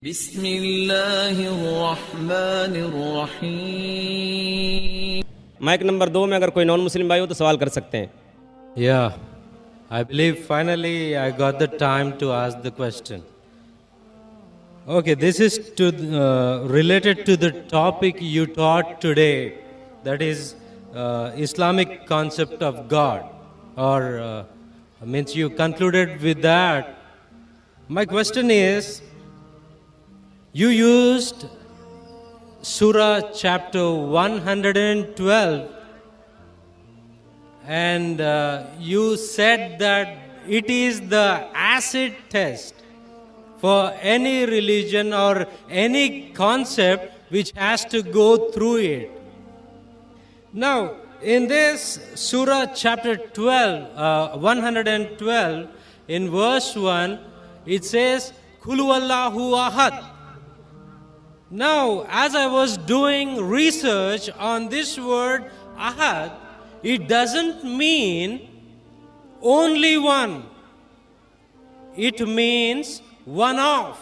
बिस्मिल्लाहिर्रहमानिर्रहीम। Mic number 2 में अगर कोई नॉन मुस्लिम भाई हो तो सवाल कर सकते हैं। Yeah, I believe finally I got the time to ask the question. Okay, this is related to the topic you taught today, that is Islamic concept of God, or means you concluded with that. My question is, you used Surah chapter 112, and you said that it is the acid test for any religion or any concept which has to go through it. Now, in this Surah chapter 112, in verse 1, it says, Qul huwallahu ahad. Now, as I was doing research on this word ahad, it doesn't mean only one. It means one of.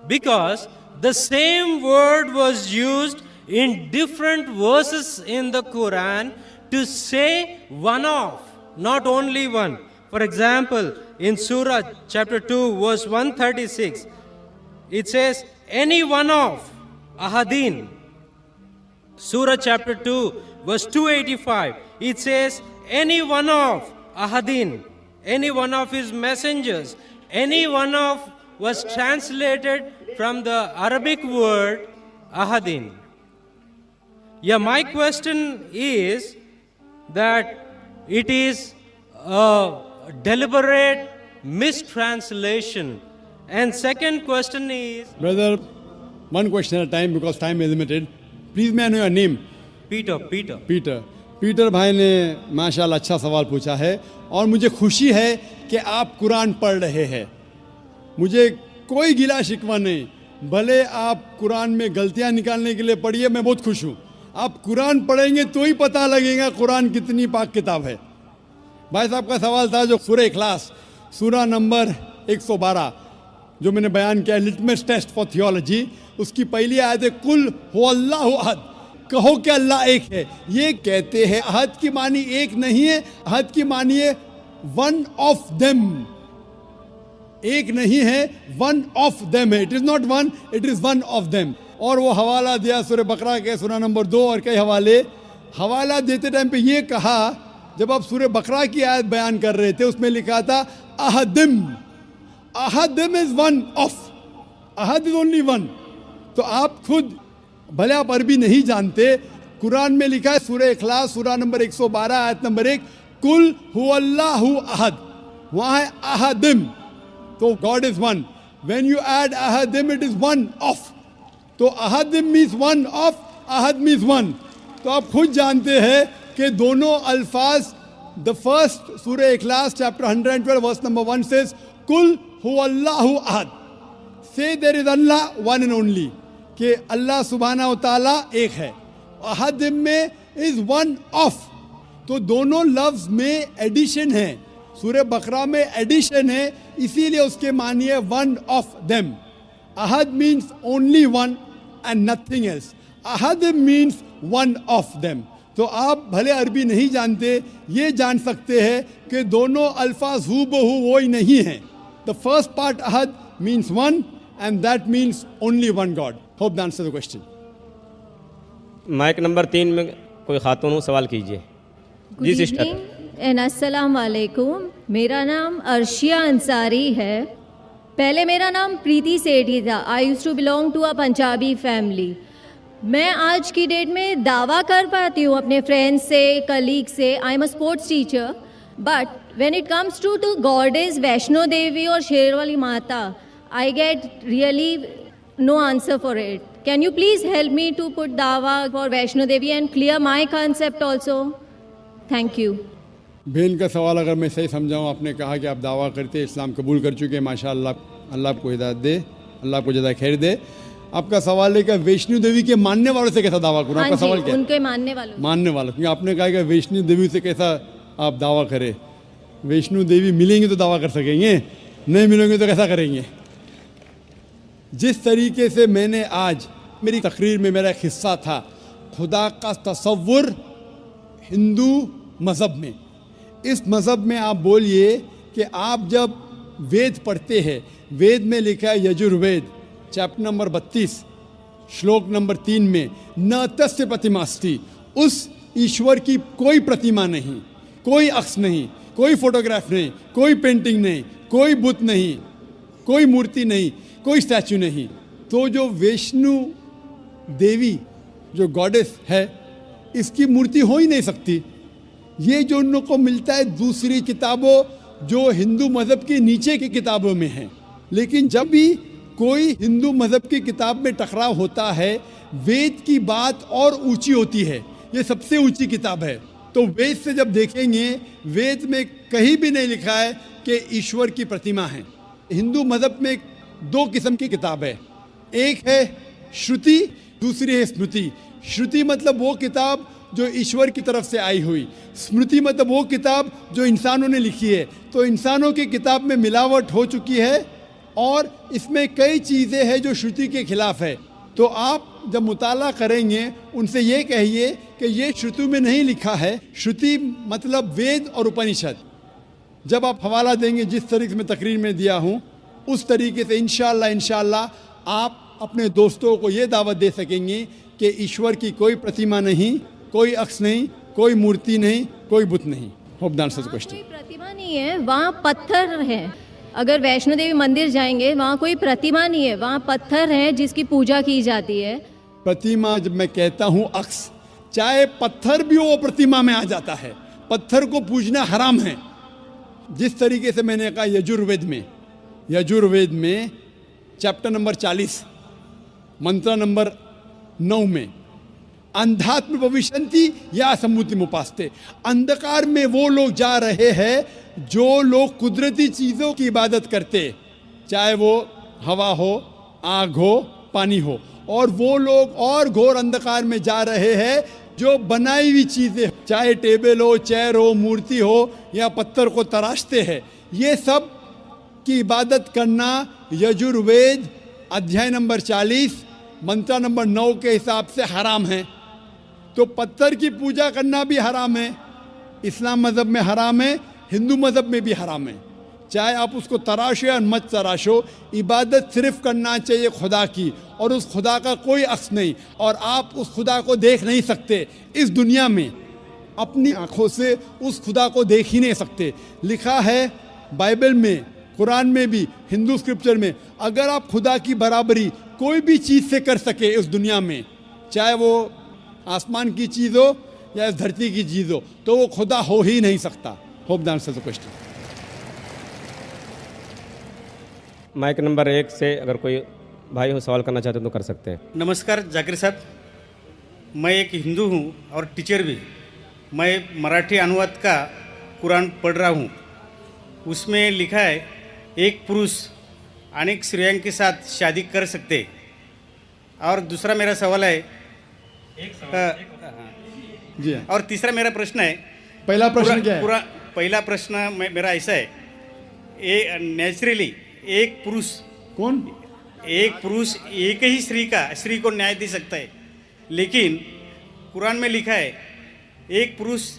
Because the same word was used in different verses in the Quran to say one of, not only one. For example, in Surah chapter 2, verse 136, it says, any one of ahadin. Surah chapter 2, verse 285, it says, any one of ahadin, any one of his messengers, any one of was translated from the Arabic word ahadin. Yeah, my question is that it is a deliberate mistranslation. And second question is, Brother, one question at a time because time is limited. Please may I know your name? Peter. Peter भाई ने माशाल्लाह अच्छा सवाल पूछा है और मुझे खुशी है कि आप कुरान पढ़ रहे हैं। मुझे कोई गिला शिकवा नहीं, भले आप कुरान में गलतियां निकालने के लिए पढ़िए, मैं बहुत खुश हूँ। आप कुरान पढ़ेंगे तो ही पता लगेगा कुरान कितनी पाक किताब है। भाई साहब का सवाल था जो सूरह इखलास सूरा नंबर 112 जो मैंने बयान किया, लिटमस टेस्ट फॉर थियोलॉजी, उसकी पहली आयत है कुल हुवल्लाहु अहद, कहो कि अल्लाह एक है। ये कहते हैं अहद की मानी एक नहीं है, अहद की मानी है वन ऑफ देम। एक नहीं है, वन ऑफ देम है। It is not one, it is one of them. और वो हवाला दिया सूरह बकरा के सूरा नंबर 2 और कई हवाले। हवाला देते टाइम पे ये कहा, जब आप सूरह बकरा की आयत बयान कर रहे थे उसमें लिखा था अहदिम, अहदिम इज वन ऑफ, अहद इज ओनली वन। तो आप खुद, भले आप अरबी नहीं जानते, कुरान में लिखा है सूरह इखलास सूरा नंबर 112 आयत नंबर 1, कुल हुवल्लाहु अहद, वहाँ है अहदिम, तो god is one. When you add अहदिम इट इज वन ऑफ, तो अहदिम मीन्स वन ऑफ, अहद मीन्स वन। तो आप खुद जानते हैं कि दोनों अल्फाज, the first Surah Ikhlas chapter 112 verse number 1 says कुल हुवल्लाहु अहद, say there is Allah one and only, कि अल्लाह सुब्हानहू तआला एक है। अहद में इज वन ऑफ, तो दोनों लफ्ज में एडिशन है। सूरह बकरा में एडिशन है, इसीलिए उसके मानिए one of them. Ahad means only one and nothing else, Ahad means one of them. तो आप भले अरबी नहीं जानते, ये जान सकते हैं कि दोनों अल्फाज हू बहू वो ही नहीं है। The first part Ahad means one and that means only one God. Hope that answers the question. Mike number 3 में कोई खातून हो, सवाल कीजिए। जी सिस्टर। एंड अस्सलाम वालेकुम, मेरा नाम अर्शिया अंसारी है। पहले मेरा नाम प्रीति सेठी था। I used to belong to a Punjabi family. मैं आज की डेट में दावा कर पाती हूँ अपने फ्रेंड्स से, कलीग से, I am a sports teacher, but when it comes to goddess Vaishno Devi और शेरवाली माता, I get really no answer for it. Can you please help me to put dawa for Vaishno Devi and clear my concept also? Thank you. बहन का सवाल अगर मैं सही समझाऊँ, आपने कहा कि आप दावा करते इस्लाम कबूल कर चुके हैं, माशाअल्लाह, अल्लाह आपको हिदायत दे, अल्लाह आपको ज़्यादा खैर दे। आपका सवाल है कि वैष्णो देवी के मानने वालों से कैसा दावा करूँ? आपका सवाल क्या है? उनके मानने वालों, क्योंकि आपने कहा कि वैष्णो देवी से कैसा आप दावा करें। वैष्णो देवी मिलेंगे तो दावा कर सकेंगे, नहीं मिलेंगे तो कैसा करेंगे? जिस तरीके से मैंने आज मेरी तकरीर में मेरा एक हिस्सा था खुदा का तसव्वुर हिंदू मज़हब में, इस मज़हब में आप बोलिए कि आप जब वेद पढ़ते हैं, वेद में लिखा है यजुर्वेद चैप्टर नंबर 32 श्लोक नंबर 3 में न तस्य प्रतिमास्ति, उस ईश्वर की कोई प्रतिमा नहीं, कोई अक्स नहीं, कोई फोटोग्राफ नहीं, कोई पेंटिंग नहीं, कोई बुत नहीं, कोई मूर्ति नहीं, कोई स्टैचू नहीं। तो जो वैष्णु देवी जो गॉडेस है, इसकी मूर्ति हो ही नहीं सकती। ये जो उन लोगों को मिलता है दूसरी किताबों जो हिंदू मज़हब की नीचे की किताबों में है। लेकिन जब भी कोई हिंदू मज़हब की किताब में टकराव होता है, वेद की बात और ऊंची होती है, ये सबसे ऊंची किताब है। तो वेद से जब देखेंगे, वेद में कहीं भी नहीं लिखा है कि ईश्वर की प्रतिमा है। हिंदू मज़हब में दो किस्म की किताब है, एक है श्रुति, दूसरी है स्मृति। श्रुति मतलब वो किताब जो ईश्वर की तरफ से आई हुई, स्मृति मतलब वो किताब जो इंसानों ने लिखी है। तो इंसानों की किताब में मिलावट हो चुकी है और इसमें कई चीज़ें हैं जो श्रुति के खिलाफ है। तो आप जब मुताला करेंगे, उनसे ये कहिए कि ये श्रुति में नहीं लिखा है। श्रुति मतलब वेद और उपनिषद। जब आप हवाला देंगे जिस तरीके से मैं तकरीर में दिया हूँ, उस तरीके से इंशाअल्लाह आप अपने दोस्तों को ये दावत दे सकेंगे कि ईश्वर की कोई प्रतिमा नहीं, कोई अक्स नहीं, कोई मूर्ति नहीं, कोई बुत नहीं। Hope the answer the question. कोई प्रतिमा नहीं है, वहाँ पत्थर है। अगर वैष्णो देवी मंदिर जाएंगे, वहाँ कोई प्रतिमा नहीं है, वहाँ पत्थर है जिसकी पूजा की जाती है। प्रतिमा जब मैं कहता हूँ अक्स, चाहे पत्थर भी हो वो प्रतिमा में आ जाता है। पत्थर को पूजना हराम है। जिस तरीके से मैंने कहा यजुर्वेद में चैप्टर नंबर 40 मंत्र नंबर 9 में अंधात्म भविष्यन्ति या सम्मुति मुपास्ते, अंधकार में वो लोग जा रहे हैं जो लोग कुदरती चीज़ों की इबादत करते, चाहे वो हवा हो, आग हो, पानी हो, और वो लोग और घोर अंधकार में जा रहे हैं जो बनाई हुई चीज़ें, चाहे टेबल हो, चेयर हो, मूर्ति हो या पत्थर को तराशते हैं, ये सब की इबादत करना यजुर्वेद अध्याय नंबर 40 मंत्र नंबर 9 के हिसाब से हराम है। तो पत्थर की पूजा करना भी हराम है। इस्लाम मज़हब में हराम है, हिंदू मज़हब में भी हराम है। चाहे आप उसको तराशो या मत तराशो, इबादत सिर्फ करना चाहिए खुदा की, और उस खुदा का कोई अक्स नहीं, और आप उस खुदा को देख नहीं सकते इस दुनिया में। अपनी आँखों से उस खुदा को देख ही नहीं सकते। लिखा है बाइबल में, कुरान में भी, हिंदू स्क्रिप्चर में, अगर आप खुदा की बराबरी कोई भी चीज़ से कर सके इस दुनिया में, चाहे वो आसमान की चीज़ हो या इस धरती की चीज़ हो, तो वो खुदा हो ही नहीं सकता। Hope the answer the question. Mike number 1 से अगर कोई भाई हो सवाल करना चाहते हैं तो कर सकते हैं। नमस्कार जाकिर साहब, मैं एक हिंदू हूँ और टीचर भी। मैं मराठी अनुवाद का कुरान पढ़ रहा हूँ। उसमें लिखा है एक पुरुष अनेक स्त्रियों के साथ शादी कर सकते। और दूसरा मेरा सवाल है जी हाँ। और तीसरा मेरा प्रश्न है, पहला प्रश्न क्या है? पहला प्रश्न मेरा ऐसा है, नेचुरली एक पुरुष एक ही स्त्री को न्याय दे सकता है, लेकिन कुरान में लिखा है एक पुरुष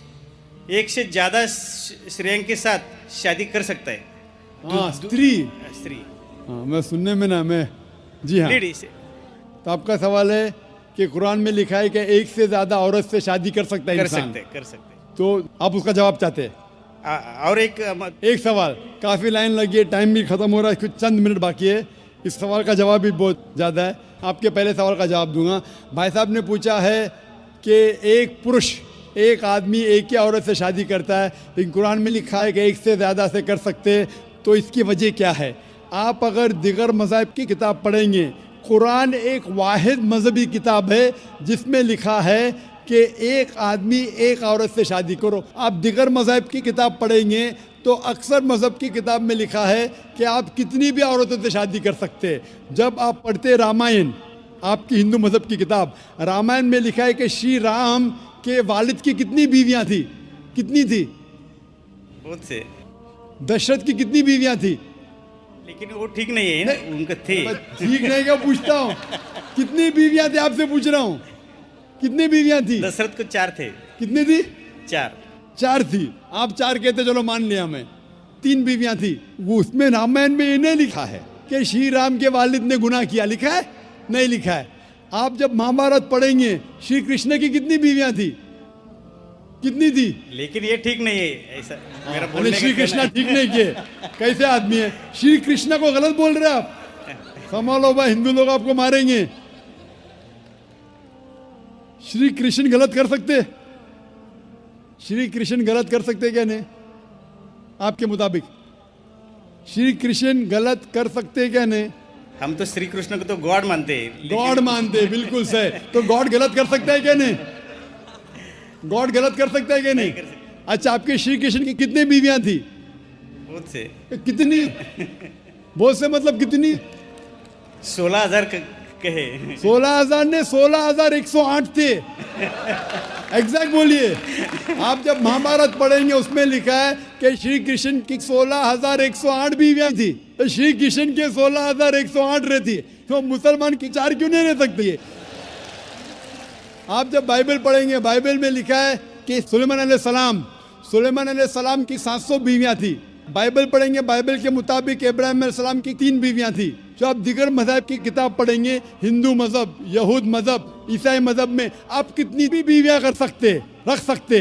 एक से ज़्यादा स्त्रियों के साथ शादी कर सकता है। हाँ, स्त्री। हाँ, मैं सुनने में ना, मैं जी हाँ। लेडीज। तो आपका सवाल है कि कुरान में लिखा है कि एक से ज़्यादा औरत से शादी कर सकता है इंसान। कर सकते। तो आप उसका जवाब चाहते हैं? और एक सवाल, काफ़ी लाइन लगी है, टाइम भी ख़त्म हो रहा है, कुछ चंद मिनट बाकी है। इस सवाल का जवाब भी बहुत ज़्यादा है। आपके पहले सवाल का जवाब दूंगा। भाई साहब ने पूछा है कि एक पुरुष, एक आदमी एक ही औरत से शादी करता है, लेकिन कुरान में लिखा है कि एक से ज़्यादा से कर सकते, तो इसकी वजह क्या है? आप अगर दिगर मज़ाहिब की किताब पढ़ेंगे, कुरान एक वाहिद मजहबी किताब है जिसमें लिखा है कि एक आदमी एक औरत से शादी करो। आप दिगर मज़ाहिब की किताब पढ़ेंगे तो अक्सर मज़हब की किताब में लिखा है कि आप कितनी भी औरतों से शादी कर सकते हैं। जब आप पढ़ते रामायण, आपकी हिंदू मज़हब की किताब, रामायण में लिखा है कि श्री राम के वालिद की कितनी बीवियां थी? कितनी थी? बहुत से। दशरथ की कितनी बीवियां थी? लेकिन वो ठीक नहीं है ना, उनका थे। मैं ठीक नहीं क्या पूछता हूँ, कितनी बीवियां थी आपसे पूछ रहा हूँ, कितनी बीवियां थी? दशरथ को 4 थे। कितनी थी? 4। 4 थी। आप 4 कहते, चलो मान लिया मैं। 3 बीवियां थी। वो उसमें रामायण में ये नहीं लिखा है कि श्री राम के वालिद ने गुनाह किया, लिखा है? नहीं लिखा है। आप जब महाभारत पढ़ेंगे, श्री कृष्ण की कितनी बीवियां थी? कितनी थी? लेकिन ये ठीक नहीं है, ऐसा मेरा अरे बोलने श्री का कृष्ण कहना ठीक नहीं किए, कैसे आदमी है? श्री कृष्ण को गलत बोल रहे हैं आप, संभालो भाई, हिंदू लोग आपको मारेंगे। श्री कृष्ण गलत कर सकते? श्री कृष्ण गलत कर सकते क्या नहीं? आपके मुताबिक श्री कृष्ण गलत कर सकते क्या नहीं? हम तो श्री कृष्ण को तो गॉड मानते हैं। लेकिन- गॉड मानते हैं, बिल्कुल सही। तो गॉड गलत कर सकता है क्या नहीं? गॉड गलत कर सकता है क्या नहीं? कर सकता। अच्छा, आपके श्री कृष्ण की कितनी बीवियां थी? बहुत से कितनी? बहुत से मतलब कितनी? 16,000 कहे। 16,000 ने 16,108 थे। एग्जैक्ट बोलिए। आप जब महाभारत पढ़ेंगे उसमें लिखा है कि श्री कृष्ण की 16,108 बीवियां थी। तो श्री कृष्ण के 16,108 रहती, तो मुसलमान की 4 क्यों नहीं रह सकती है? आप जब बाइबल पढ़ेंगे, बाइबल में लिखा है कि सुलेमान अलैहिस्सलाम की 700 बीवियां थी। बाइबल पढ़ेंगे, बाइबल के मुताबिक इब्राहिम अलैहिस्सलाम की 3 बीवियां थी। जो आप दिगर मजहब की किताब पढ़ेंगे, हिंदू मजहब, यहूद मजहब, ईसाई मजहब में आप कितनी भी बीवियां कर सकते, रख सकते।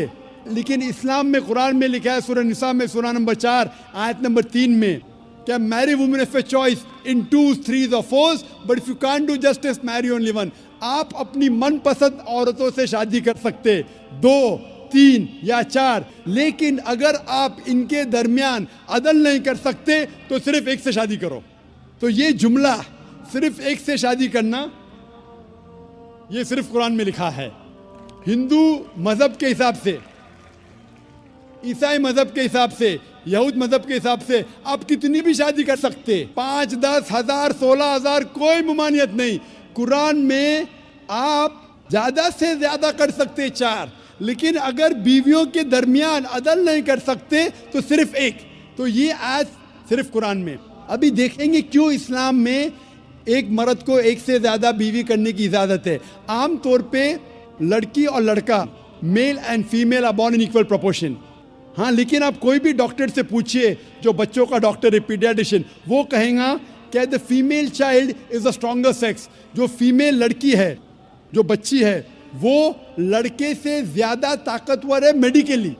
लेकिन इस्लाम में, कुरान में लिखा है, सूरह निसा में सूरह नंबर 4 आयत नंबर 3 में, क्या marry women of a choice in 2, 3 or 4, but if you can't do justice marry only one. आप अपनी मनपसंद औरतों से शादी कर सकते, 2, 3 या 4, लेकिन अगर आप इनके दरमियान अदल नहीं कर सकते तो सिर्फ एक से शादी करो। तो ये जुमला, सिर्फ एक से शादी करना, ये सिर्फ कुरान में लिखा है। हिंदू मजहब के हिसाब से, ईसाई मजहब के हिसाब से, यहूद मजहब के हिसाब से आप कितनी भी शादी कर सकते, 5, 10, 1000, 16,000, कोई ममानियत नहीं। कुरान में आप ज्यादा से ज्यादा कर सकते 4, लेकिन अगर बीवियों के दरमियान अदल नहीं कर सकते तो सिर्फ एक। तो ये आज सिर्फ कुरान में। अभी देखेंगे क्यों इस्लाम में एक मर्द को एक से ज्यादा बीवी करने की इजाजत है। आम तौर पे लड़की और लड़का, male and female are born in equal proportion. हाँ, लेकिन आप कोई भी डॉक्टर से पूछिए, जो बच्चों का डॉक्टर है, पीडियाट्रिशियन, वो कहेगा कि the female child is the stronger sex. जो फीमेल लड़की है, जो बच्ची है, वो लड़के से ज्यादा ताकतवर है मेडिकली।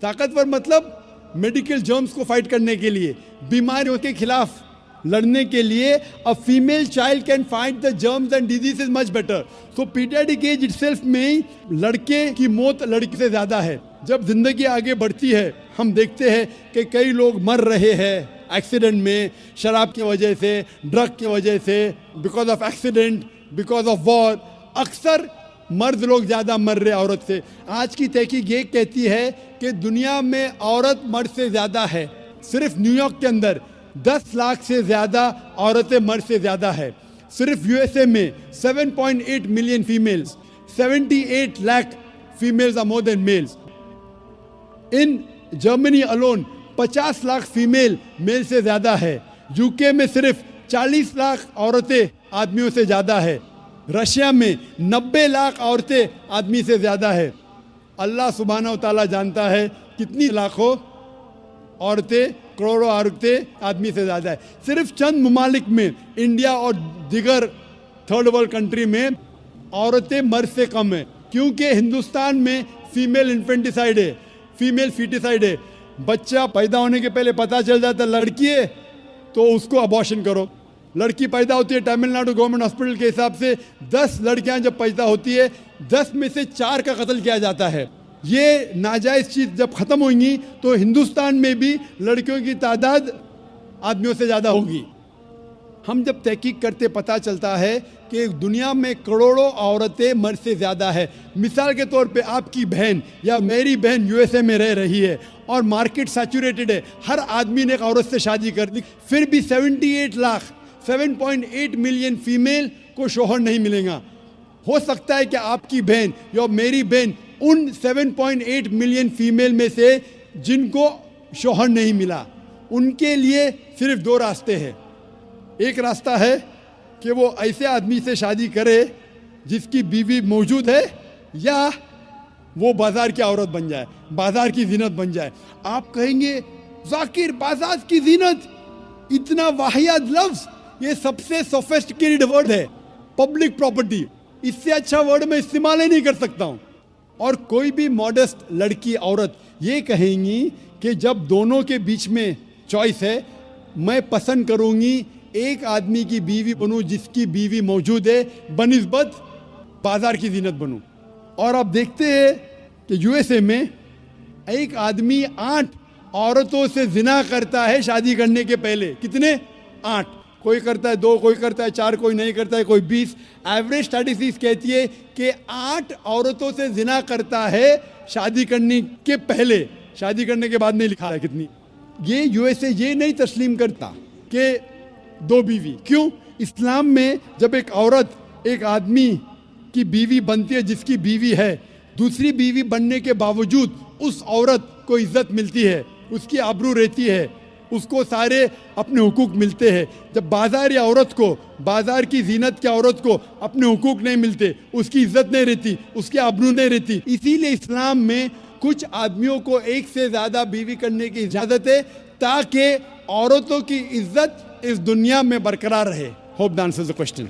ताकतवर मतलब मेडिकल जर्म्स को फाइट करने के लिए, बीमारियों के खिलाफ लड़ने के लिए। A female child can fight the germs and diseases much better. So paediatric age itself में लड़के की मौत लड़की से ज्यादा है। जब जिंदगी आगे बढ़ती है, हम देखते हैं कि कई लोग मर रहे हैं एक्सीडेंट में, शराब की वजह से, ड्रग की वजह से, because of accident, because of war. अक्सर मर्द लोग ज़्यादा मर रहे औरत से। आज की तहकीक ये कहती है कि दुनिया में औरत मर्द से ज़्यादा है। सिर्फ न्यूयॉर्क के अंदर 10 लाख से ज़्यादा औरतें मर्द से ज़्यादा है। सिर्फ यूएसए में 7.8 million females, 78 lakh females are more than males. In Germany alone 50 lakh female male से ज़्यादा है। यूके में सिर्फ 40 लाख औरतें आदमियों से ज़्यादा है। रशिया में 90 लाख औरतें आदमी से ज़्यादा है। अल्लाह सुब्हानहू तआला जानता है कितनी लाखों औरतें, करोड़ों औरतें आदमी से ज़्यादा है। सिर्फ चंद ममालिक में, इंडिया और दिगर थर्ड वर्ल्ड कंट्री में, औरतें मर्द से कम है। क्योंकि हिंदुस्तान में फीमेल इन्फेंटिसाइड है, फीमेल फीटिसाइड है। बच्चा पैदा होने के पहले पता चल जाता लड़की है तो उसको अबॉर्शन करो। लड़की पैदा होती है, तमिलनाडु गवर्नमेंट हॉस्पिटल के हिसाब से 10 लड़कियां जब पैदा होती है, 10 में से 4 का कत्ल किया जाता है। ये नाजायज़ चीज़ जब ख़त्म होंगी तो हिंदुस्तान में भी लड़कियों की तादाद आदमियों से ज़्यादा होगी। हम जब तहकीक करते पता चलता है कि दुनिया में करोड़ों औरतें मर्द से ज़्यादा है। मिसाल के तौर पे आपकी बहन या मेरी बहन यूएसए में रह रही है और मार्केट सैचुरेटेड है, हर आदमी ने एक औरत से शादी कर ली, फिर भी 78 लाख 7.8 मिलियन फीमेल को शोहर नहीं मिलेगा। हो सकता है कि आपकी बहन या मेरी बहन उन 7.8 मिलियन फीमेल में से जिनको शोहर नहीं मिला, उनके लिए सिर्फ दो रास्ते हैं। एक रास्ता है कि वो ऐसे आदमी से शादी करे जिसकी बीवी मौजूद है, या वो बाजार की औरत बन जाए, बाजार की जीनत बन जाए। आप कहेंगे जाकिर बाजार की जीनत, इतना वाहियात लफ्ज, ये सबसे सोफिस्टिकेटेड वर्ड है, पब्लिक प्रॉपर्टी, इससे अच्छा वर्ड मैं इस्तेमाल ही नहीं कर सकता हूँ। और कोई भी मॉडेस्ट लड़की औरत ये कहेंगी कि जब दोनों के बीच में चॉइस है, मैं पसंद करूँगी एक आदमी की बीवी बनूँ जिसकी बीवी मौजूद है बनिस्बत बाजार की जीनत बनूँ। और आप देखते हैं कि यूएसए में एक आदमी 8 औरतों से जिना करता है शादी करने के पहले। कितने? 8। कोई करता है 2, कोई करता है 4, कोई नहीं करता है, कोई 20। एवरेज स्टैटिस्टिक्स कहती है कि 8 औरतों से जिना करता है शादी करने के पहले, शादी करने के बाद नहीं लिखा है कितनी। ये यूएसए ये नहीं तस्लीम करता कि 2 बीवी। क्यों? इस्लाम में जब एक औरत एक आदमी की बीवी बनती है जिसकी बीवी है, दूसरी बीवी बनने के बावजूद उस औरत को इज्जत मिलती है, उसकी आबरू रहती है, उसको सारे अपने हुकूक मिलते हैं। जब बाजारी औरत को, बाजार की जीनत की औरत को अपने हुकूक नहीं मिलते, उसकी इज्जत नहीं रहती, उसकी आबरू नहीं रहती। इसीलिए इस्लाम में कुछ आदमियों को एक से ज़्यादा बीवी करने की इजाज़त है ताकि औरतों की इज्जत इस दुनिया में बरकरार रहे। Hope that answers the question.